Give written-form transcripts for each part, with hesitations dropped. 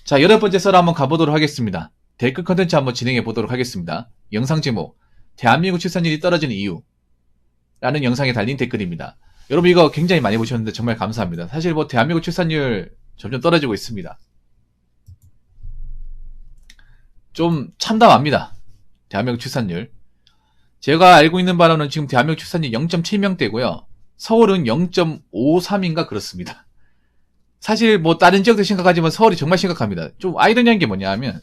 자, 8번째 썰 한번 가보도록 하겠습니다. 댓글 컨텐츠 한번 진행해 보도록 하겠습니다. 영상 제목, 대한민국 출산율이 떨어지는 이유 라는 영상에 달린 댓글입니다. 여러분 이거 굉장히 많이 보셨는데 정말 감사합니다. 사실 뭐 대한민국 출산율 점점 떨어지고 있습니다. 좀 참담합니다. 대한민국 출산율. 제가 알고 있는 바로는 지금 대한민국 출산율 0.7명대고요. 서울은 0.53인가 그렇습니다. 사실 뭐 다른 지역도 심각하지만 서울이 정말 심각합니다. 좀 아이러니한 게 뭐냐 하면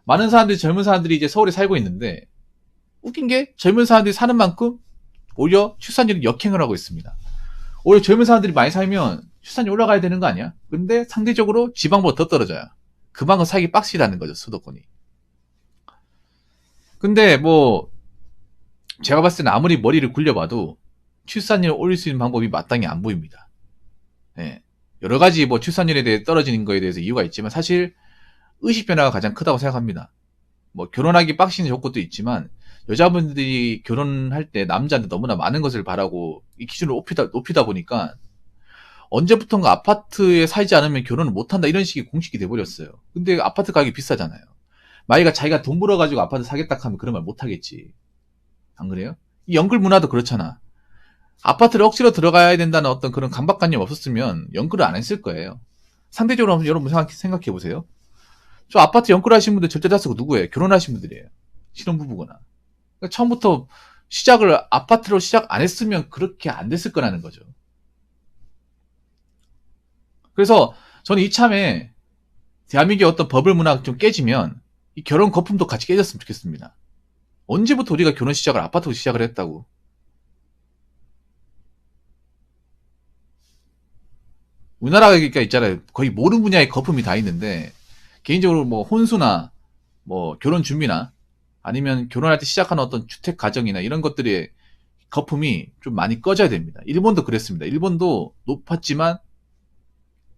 많은 사람들이 젊은 사람들이 이제 서울에 살고 있는데 웃긴 게 젊은 사람들이 사는 만큼 오히려 출산율이 역행을 하고 있습니다. 오히려 젊은 사람들이 많이 살면 출산율이 올라가야 되는 거 아니야? 근데 상대적으로 지방보다 더 떨어져요. 그만큼 살기 빡시다는 거죠, 수도권이. 근데 뭐 제가 봤을 때는 아무리 머리를 굴려봐도 출산율을 올릴 수 있는 방법이 마땅히 안 보입니다. 예. 여러 가지 뭐 출산율에 대해 떨어지는 거에 대해서 이유가 있지만 사실 의식 변화가 가장 크다고 생각합니다. 뭐 결혼하기 빡시는 조건도 있지만 여자분들이 결혼할 때 남자한테 너무나 많은 것을 바라고 이 기준을 높이다 보니까 언제부턴가 아파트에 살지 않으면 결혼을 못한다 이런 식의 공식이 돼버렸어요. 근데 아파트 가격이 비싸잖아요. 만약에 자기가 돈 벌어가지고 아파트 사겠다 하면 그런 말 못하겠지. 안 그래요? 이 연끌 문화도 그렇잖아. 아파트를 억지로 들어가야 된다는 어떤 그런 강박관념 없었으면 연끌을 안 했을 거예요. 상대적으로 한번 여러분 생각해 보세요. 저 아파트 연끌하신 분들 절대 다수가 누구예요? 결혼하신 분들이에요. 신혼부부거나. 그러니까 처음부터 시작을 아파트로 시작 안 했으면 그렇게 안 됐을 거라는 거죠. 그래서 저는 이참에 대한민국의 어떤 버블 문화가 좀 깨지면 이 결혼 거품도 같이 깨졌으면 좋겠습니다. 언제부터 우리가 결혼 시작을 아파트로 시작을 했다고? 우리나라가 있잖아요. 거의 모든 분야에 거품이 다 있는데 개인적으로 뭐 혼수나 뭐 결혼 준비나 아니면 결혼할 때 시작하는 어떤 주택 가정이나 이런 것들의 거품이 좀 많이 꺼져야 됩니다. 일본도 그랬습니다. 일본도 높았지만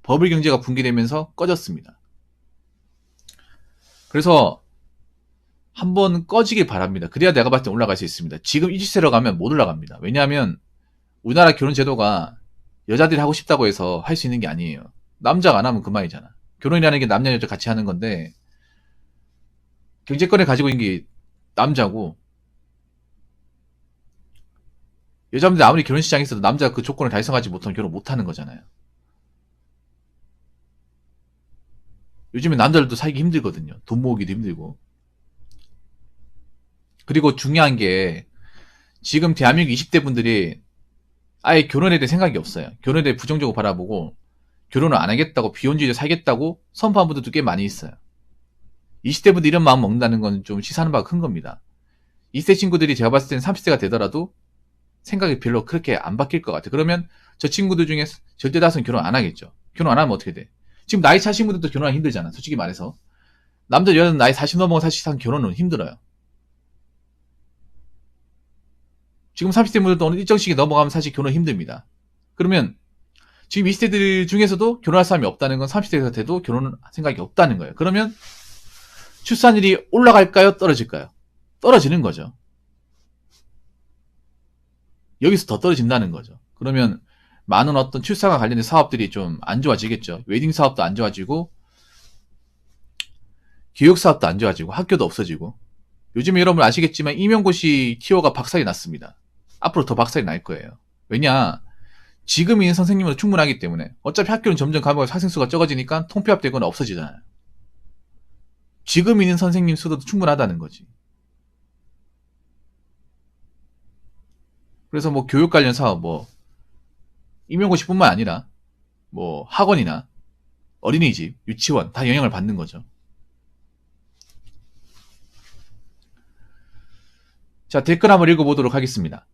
버블 경제가 붕괴되면서 꺼졌습니다. 그래서 한번 꺼지길 바랍니다. 그래야 내가 봤을 때 올라갈 수 있습니다. 지금 이 추세로 가면 못 올라갑니다. 왜냐하면 우리나라 결혼 제도가 여자들이 하고 싶다고 해서 할 수 있는 게 아니에요. 남자가 안 하면 그만이잖아. 결혼이라는 게 남녀 여자 같이 하는 건데 경제권을 가지고 있는 게 남자고 여자분들 아무리 결혼 시장에 있어도 남자가 그 조건을 달성하지 못하면 결혼 못하는 거잖아요. 요즘에 남자들도 살기 힘들거든요. 돈 모으기도 힘들고. 그리고 중요한 게 지금 대한민국 20대 분들이 아예 결혼에 대해 생각이 없어요. 결혼에 대해 부정적으로 바라보고 결혼을 안 하겠다고 비혼주의를 살겠다고 선포한 분들도 꽤 많이 있어요. 20대 분들 이런 마음 먹는다는 건 좀 시사하는 바가 큰 겁니다. 20대 친구들이 제가 봤을 때는 30대가 되더라도 생각이 별로 그렇게 안 바뀔 것 같아요. 그러면 저 친구들 중에 절대 다수는 결혼 안 하겠죠. 결혼 안 하면 어떻게 돼? 지금 나이 차신 분들도 결혼하기 힘들잖아. 솔직히 말해서. 남자 여자는 나이 40 넘어가 사실상 결혼은 힘들어요. 지금 30대 분들도 어느 일정 시기 넘어가면 사실 결혼 힘듭니다. 그러면 지금 20대들 중에서도 결혼할 사람이 없다는 건 30대가 돼도 결혼은 생각이 없다는 거예요. 그러면 출산율이 올라갈까요? 떨어질까요? 떨어지는 거죠. 여기서 더 떨어진다는 거죠. 그러면 많은 어떤 출산과 관련된 사업들이 좀 안 좋아지겠죠. 웨딩 사업도 안 좋아지고 교육 사업도 안 좋아지고 학교도 없어지고 요즘에 여러분 아시겠지만 임용고시 티오가 박살이 났습니다. 앞으로 더 박살이 날 거예요. 왜냐? 지금 있는 선생님으로 충분하기 때문에 어차피 학교는 점점 가면 학생 수가 적어지니까 통폐합되거나 없어지잖아요. 지금 있는 선생님 수도 충분하다는 거지. 그래서 뭐 교육 관련 사업 뭐 임용고시뿐만 아니라 뭐 학원이나 어린이집, 유치원 다 영향을 받는 거죠. 자, 댓글 한번 읽어보도록 하겠습니다.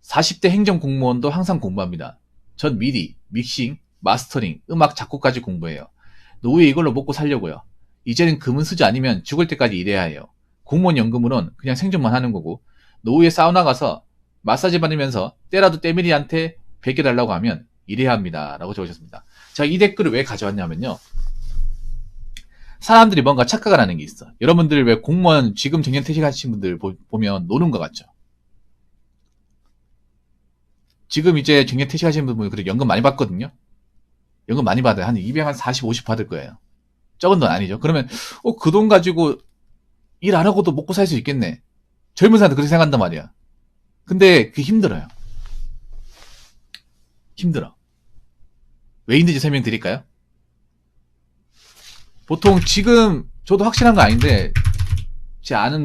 40대 행정공무원도 항상 공부합니다. 전 미디, 믹싱, 마스터링, 음악 작곡까지 공부해요. 노후에 이걸로 먹고 살려고요. 이제는 금은수저 아니면 죽을 때까지 일해야 해요. 공무원 연금으론 그냥 생존만 하는 거고 노후에 사우나 가서 마사지 받으면서 때라도 때밀이한테 베껴달라고 하면 일해야 합니다. 라고 적으셨습니다. 자, 이 댓글을 왜 가져왔냐면요. 사람들이 뭔가 착각을 하는 게 있어. 여러분들 왜 공무원 지금 정년퇴직하신 분들 보면 노는 것 같죠? 지금 이제 정년퇴직하신 분들 그래 연금 많이 받거든요. 연금 많이 받아요. 한 240, 50 받을 거예요. 적은 돈 아니죠. 그러면 그 돈 가지고 일 안 하고도 먹고 살 수 있겠네. 젊은 사람도 그렇게 생각한단 말이야. 근데 그게 힘들어요. 힘들어. 왜 힘든지 설명드릴까요? 보통 지금 저도 확실한 거 아닌데 제 아는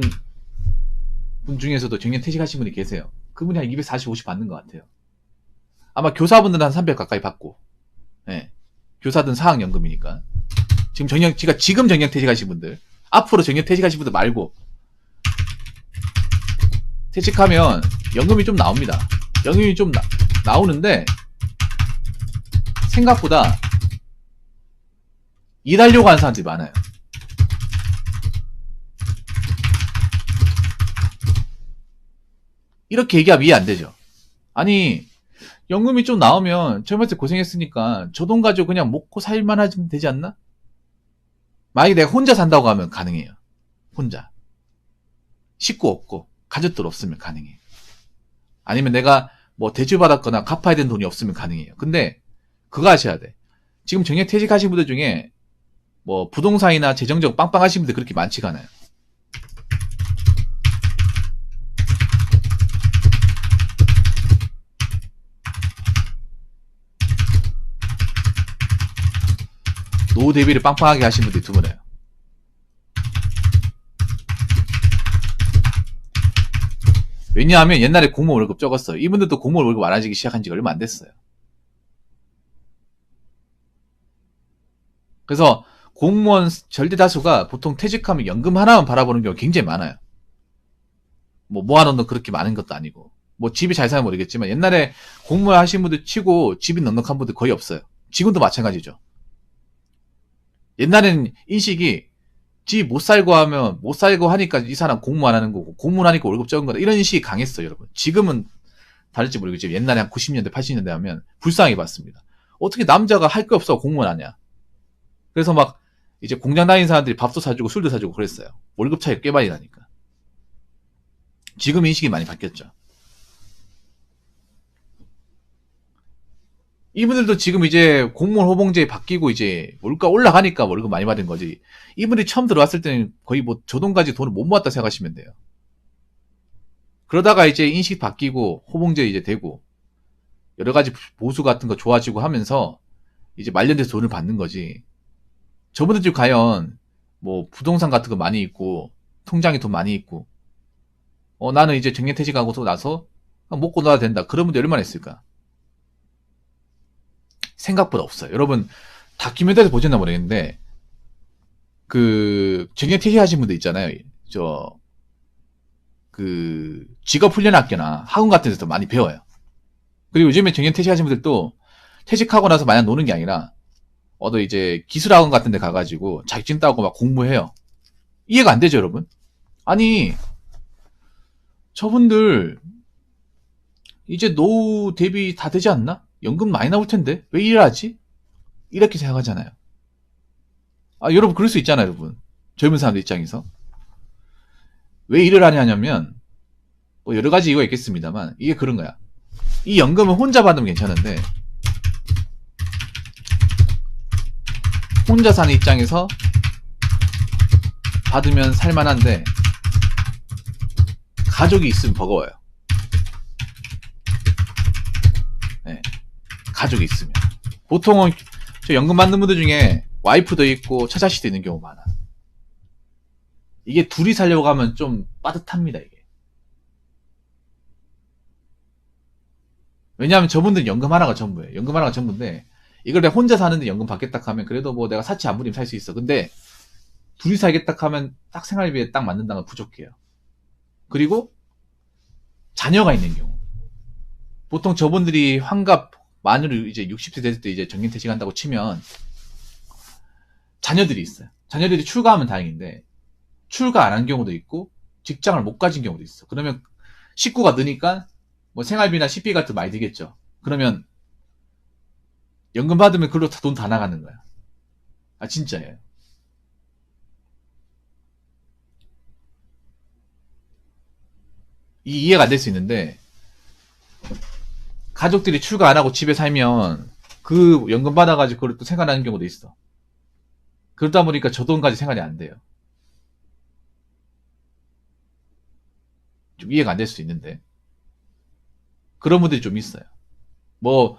분 중에서도 정년 퇴직하신 분이 계세요. 그분이 한 240, 50 받는 것 같아요. 아마 교사분들은 한 300 가까이 받고, 네. 교사든 사학연금이니까. 지금 정년 퇴직하신 분들, 앞으로 정년 퇴직하신 분들 말고, 퇴직하면 연금이 좀 나옵니다. 연금이 좀 나오는데, 생각보다 일하려고 하는 사람들이 많아요. 이렇게 얘기하면 이해 안 되죠. 아니, 연금이 좀 나오면 젊을 때 고생했으니까 저 돈 가지고 그냥 먹고 살만 하면 되지 않나? 만약에 내가 혼자 산다고 하면 가능해요. 혼자. 식구 없고 가족들 없으면 가능해요. 아니면 내가 뭐 대출받았거나 갚아야 되는 돈이 없으면 가능해요. 근데 그거 하셔야 돼. 지금 정년 퇴직하신 분들 중에 뭐 부동산이나 재정적 빵빵하신 분들 그렇게 많지가 않아요. 노후 대비를 빵빵하게 하신 분들이 드물어요. 왜냐하면 옛날에 공무원 월급 적었어요. 이분들도 공무원 월급 많아지기 시작한 지가 얼마 안 됐어요. 그래서 공무원 절대 다수가 보통 퇴직하면 연금 하나만 바라보는 경우가 굉장히 많아요. 뭐 모아놓은 돈 그렇게 많은 것도 아니고 뭐 집이 잘 사면 모르겠지만 옛날에 공무원 하신 분들 치고 집이 넉넉한 분들 거의 없어요. 지금도 마찬가지죠. 옛날에는 인식이 집 못 살고 하면 못 살고 하니까 이 사람 공무원 하는 거고 공무원 하니까 월급 적은 거다 이런 인식이 강했어요. 여러분 지금은 다를지 모르겠지만 옛날에 한 90년대 80년대 하면 불쌍하게 봤습니다. 어떻게 남자가 할 게 없어 공무원 하냐. 그래서 막 이제 공장 다니는 사람들이 밥도 사주고 술도 사주고 그랬어요. 월급 차이 꽤 많이 나니까. 지금 인식이 많이 바뀌었죠. 이분들도 지금 이제 공무원 호봉제 바뀌고 이제 물가 올라가니까 월급 많이 받은 거지. 이분들이 처음 들어왔을 때는 거의 뭐 저 돈까지 돈을 못 모았다 생각하시면 돼요. 그러다가 이제 인식 바뀌고 호봉제 이제 되고 여러 가지 보수 같은 거 좋아지고 하면서 이제 말년돼서 돈을 받는 거지. 저분들 집 과연 뭐 부동산 같은 거 많이 있고 통장에 돈 많이 있고 나는 이제 정년 퇴직하고 나서 먹고 놀아야 된다. 그런 분들 얼마나 있을까? 생각보다 없어요. 여러분 다큐멘터리 보셨나 모르겠는데 그 정년 퇴직하신 분들 있잖아요. 그 직업훈련학교나 학원 같은 데서 많이 배워요. 그리고 요즘에 정년 퇴직하신 분들도 퇴직하고 나서 마냥 노는 게 아니라 이제 기술학원 같은 데 가가지고 자격증 따고 막 공부해요. 이해가 안 되죠, 여러분? 아니 저분들 이제 노후 대비 다 되지 않나? 연금 많이 나올 텐데 왜 일하지? 이렇게 생각하잖아요. 여러분 그럴 수 있잖아요, 여러분. 젊은 사람들 입장에서 왜 일을 하냐면 뭐 여러 가지 이유가 있겠습니다만 이게 그런 거야. 이 연금은 혼자 받으면 괜찮은데 혼자 사는 입장에서 받으면 살만한데 가족이 있으면 버거워요. 네, 가족이 있으면 보통은 저 연금 받는 분들 중에 와이프도 있고 처자식도 있는 경우 많아. 이게 둘이 살려고 하면 좀 빠듯합니다. 이게 왜냐하면 저분들은 연금 하나가 전부예요. 연금 하나가 전부인데 이걸 내가 혼자 사는데 연금 받겠다 하면 그래도 뭐 내가 사치 안 부리면 살 수 있어. 근데 둘이 살겠다 하면 딱 생활비에 딱 맞는다는 건 부족해요. 그리고 자녀가 있는 경우 보통 저분들이 환갑 만으로 이제 60세 됐을 때 이제 정년 퇴직한다고 치면 자녀들이 있어요. 자녀들이 출가하면 다행인데 출가 안 한 경우도 있고 직장을 못 가진 경우도 있어. 그러면 식구가 느니까 뭐 생활비나 식비 같은 거 많이 들겠죠. 그러면 연금 받으면 그걸로 돈 다 나가는 거야. 진짜예요. 이해가 안 될 수 있는데 가족들이 출가 안 하고 집에 살면 그 연금 받아가지고 그걸 또 생활하는 경우도 있어. 그러다 보니까 저 돈까지 생활이 안 돼요. 좀 이해가 안 될 수 있는데. 그런 분들이 좀 있어요. 뭐,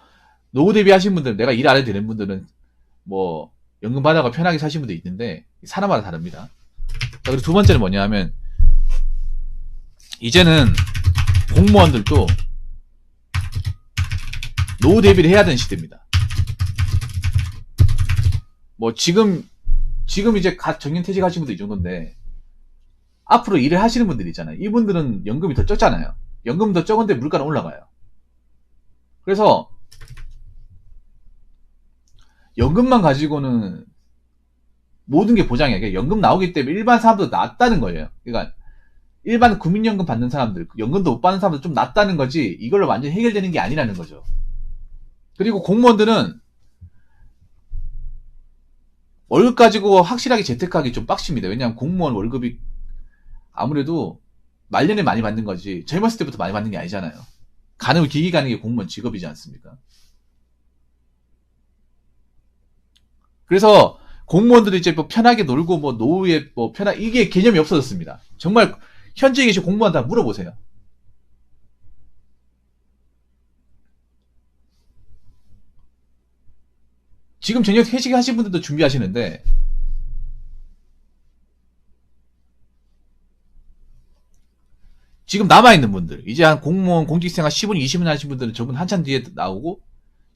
노후 대비하신 분들, 내가 일 안 해도 되는 분들은 뭐, 연금 받아가 편하게 사신 분도 있는데, 사람마다 다릅니다. 자, 그리고 두 번째는 뭐냐 하면, 이제는 공무원들도 노후 대비를 해야 되는 시대입니다. 뭐, 지금 이제 갓 정년퇴직 하신 분도 이 정도인데, 앞으로 일을 하시는 분들 있잖아요. 이분들은 연금이 더 적잖아요. 연금 더 적은데 물가는 올라가요. 그래서 연금만 가지고는 모든 게 보장이에요. 연금 나오기 때문에 일반 사람도 낫다는 거예요. 그러니까 일반 국민연금 받는 사람들, 연금도 못 받는 사람들 좀 낫다는 거지 이걸로 완전히 해결되는 게 아니라는 거죠. 그리고 공무원들은 월급 가지고 확실하게 재테크하기 좀 빡십니다. 왜냐하면 공무원 월급이 아무래도 말년에 많이 받는 거지 젊었을 때부터 많이 받는 게 아니잖아요. 가는 길게 가는 게 공무원 직업이지 않습니까? 그래서 공무원들이 이제 뭐 편하게 놀고 뭐 노후에 뭐 이게 개념이 없어졌습니다. 정말 현재 계신 공무원 다 물어보세요. 지금 저녁 회식 하신 분들도 준비하시는데 지금 남아있는 분들 이제 한 공무원 공직생활 10년 20년 하신 분들은 저분 한참 뒤에 나오고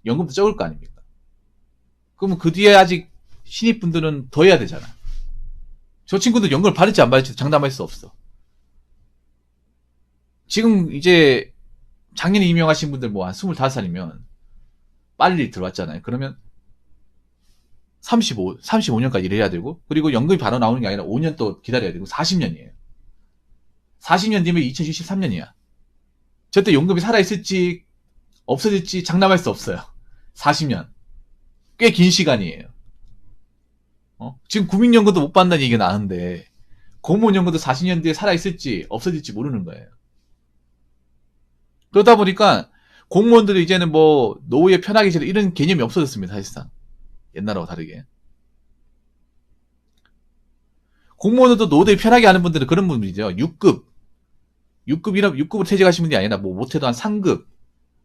연금도 적을 거 아닙니까? 그러면 그 뒤에 아직 신입분들은 더 해야 되잖아. 저 친구들 연금을 받을지 안 받을지 장담할 수 없어. 지금 이제 작년에 임용하신 분들 뭐 한 25살이면 빨리 들어왔잖아요. 그러면 35년까지 일해야 되고, 그리고 연금이 바로 나오는 게 아니라 5년 또 기다려야 되고, 40년이에요. 40년 뒤면 2073년이야. 저때 연금이 살아있을지, 없어질지 장담할 수 없어요. 40년. 꽤 긴 시간이에요. 지금 국민연금도 못 받는다는 얘기가 나는데, 공무원연금도 40년 뒤에 살아있을지, 없어질지 모르는 거예요. 그러다 보니까, 공무원들이 이제는 뭐, 노후에 편하게 지내, 이런 개념이 없어졌습니다, 사실상. 옛날하고 다르게. 공무원들도 노후에 편하게 하는 분들은 그런 분들이죠. 6급으로 퇴직하신 분이 아니라 뭐 못해도 한 3급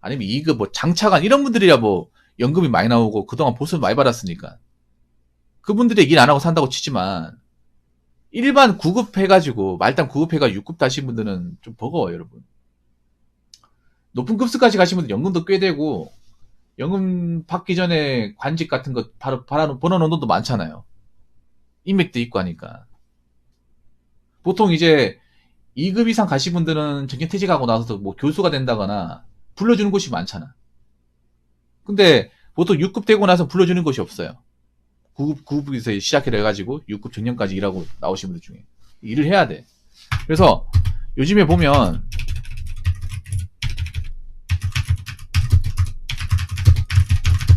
아니면 2급 뭐 장차관 이런 분들이야 뭐 연금이 많이 나오고 그동안 보수를 많이 받았으니까 그분들이 일 안 하고 산다고 치지만 일반 9급 해가지고 말단 9급 해가 6급 다신 분들은 좀 버거워요 여러분. 높은 급수까지 가신 분들 연금도 꽤 되고 연금 받기 전에 관직 같은 거 바로 벌어놓은 돈도 많잖아요. 인맥도 있고 하니까 보통 이제 2급 이상 가신 분들은 정년퇴직하고 나서도 뭐 교수가 된다거나 불러주는 곳이 많잖아. 근데 보통 6급 되고 나서 불러주는 곳이 없어요. 9급에서 시작해가지고 6급 정년까지 일하고 나오신 분들 중에. 일을 해야 돼. 그래서 요즘에 보면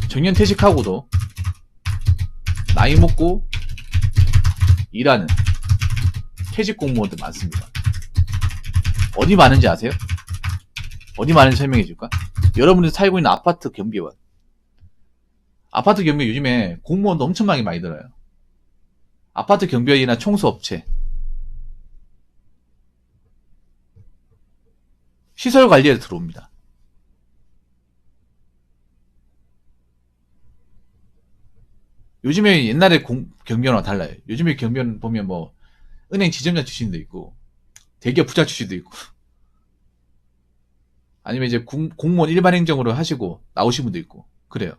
정년퇴직하고도 나이 먹고 일하는 퇴직 공무원들 많습니다. 어디 많은지 아세요? 어디 많은지 설명해 줄까? 여러분들 살고 있는 아파트 경비원. 아파트 경비 요즘에 공무원도 엄청나게 많이 들어요. 아파트 경비원이나 청소업체. 시설 관리에 들어옵니다. 요즘에 옛날에 경비원과 달라요. 요즘에 경비원 보면 뭐 은행 지점장 출신도 있고 대기업 부장 출신도 있고 아니면 이제 공무원 일반 행정으로 하시고 나오신 분도 있고 그래요.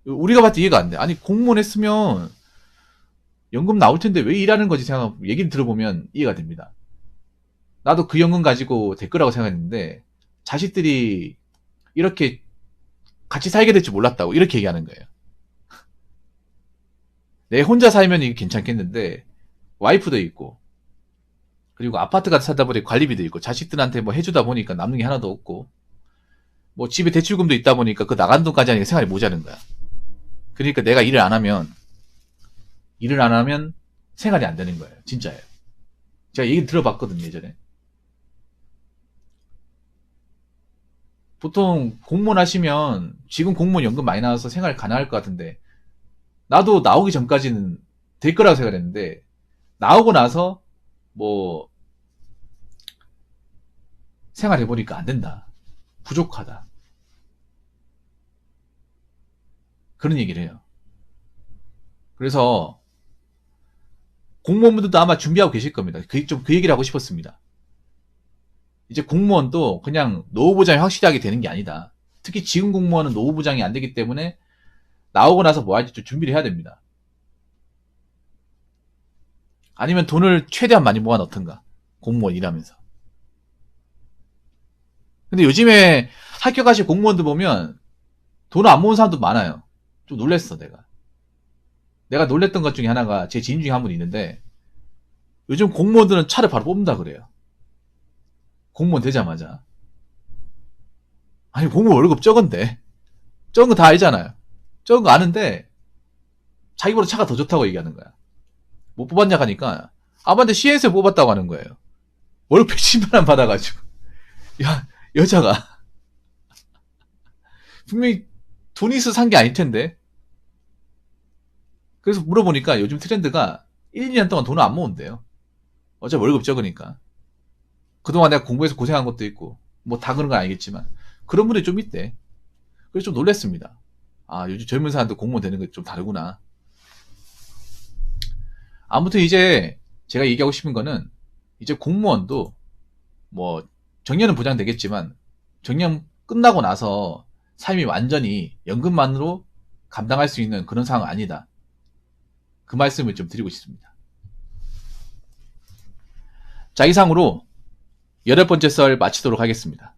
우리가 봤을 때 이해가 안 돼. 아니 공무원 했으면 연금 나올 텐데 왜 일하는 거지 생각 얘기를 들어보면 이해가 됩니다. 나도 그 연금 가지고 될 거라고 생각했는데 자식들이 이렇게 같이 살게 될 줄 몰랐다고 이렇게 얘기하는 거예요. 내 혼자 살면 이게 괜찮겠는데 와이프도 있고 그리고 아파트 같이 살다 보니 관리비도 있고 자식들한테 뭐 해주다 보니까 남는 게 하나도 없고 뭐 집에 대출금도 있다 보니까 그 나간 돈까지 하니까 생활이 모자른 거야. 그러니까 내가 일을 안 하면 생활이 안 되는 거예요. 진짜예요. 제가 얘기 들어봤거든요 예전에. 보통 공무원 하시면 지금 공무원 연금 많이 나와서 생활 가능할 것 같은데 나도 나오기 전까지는 될 거라고 생각했는데 나오고 나서 뭐 생활해보니까 안 된다. 부족하다. 그런 얘기를 해요. 그래서 공무원분들도 아마 준비하고 계실 겁니다. 그 얘기를 하고 싶었습니다. 이제 공무원도 그냥 노후 보장이 확실하게 되는 게 아니다. 특히 지금 공무원은 노후 보장이 안 되기 때문에 나오고 나서 뭐 할지 좀 준비를 해야 됩니다. 아니면 돈을 최대한 많이 모아 넣던가. 공무원 일하면서. 근데 요즘에 학교 가실 공무원들 보면 돈을 안 모은 사람도 많아요. 좀 놀랬어, 내가 놀랬던 것 중에 하나가 제 지인 중에 한 분 있는데 요즘 공무원들은 차를 바로 뽑는다 그래요. 공무원 되자마자. 아니, 공무원 월급 적은데. 적은 거 다 알잖아요. 적은 거 아는데 자기보다 차가 더 좋다고 얘기하는 거야. 못 뽑았냐 하니까 아반데 CN에서 뽑았다고 하는 거예요. 월급 110만 원 받아가지고. 야, 여자가 분명히 돈이 있어 산 게 아닐 텐데. 그래서 물어보니까 요즘 트렌드가 1, 2년 동안 돈을 안 모은대요. 어차피 월급 적으니까. 그동안 내가 공부해서 고생한 것도 있고, 뭐 다 그런 건 아니겠지만, 그런 분들이 좀 있대. 그래서 좀 놀랬습니다. 아, 요즘 젊은 사람들 공무원 되는 게 좀 다르구나. 아무튼 이제 제가 얘기하고 싶은 거는, 이제 공무원도 뭐, 정년은 보장되겠지만, 정년 끝나고 나서 삶이 완전히 연금만으로 감당할 수 있는 그런 상황은 아니다. 그 말씀을 좀 드리고 싶습니다. 자, 이상으로 8번째 썰 마치도록 하겠습니다.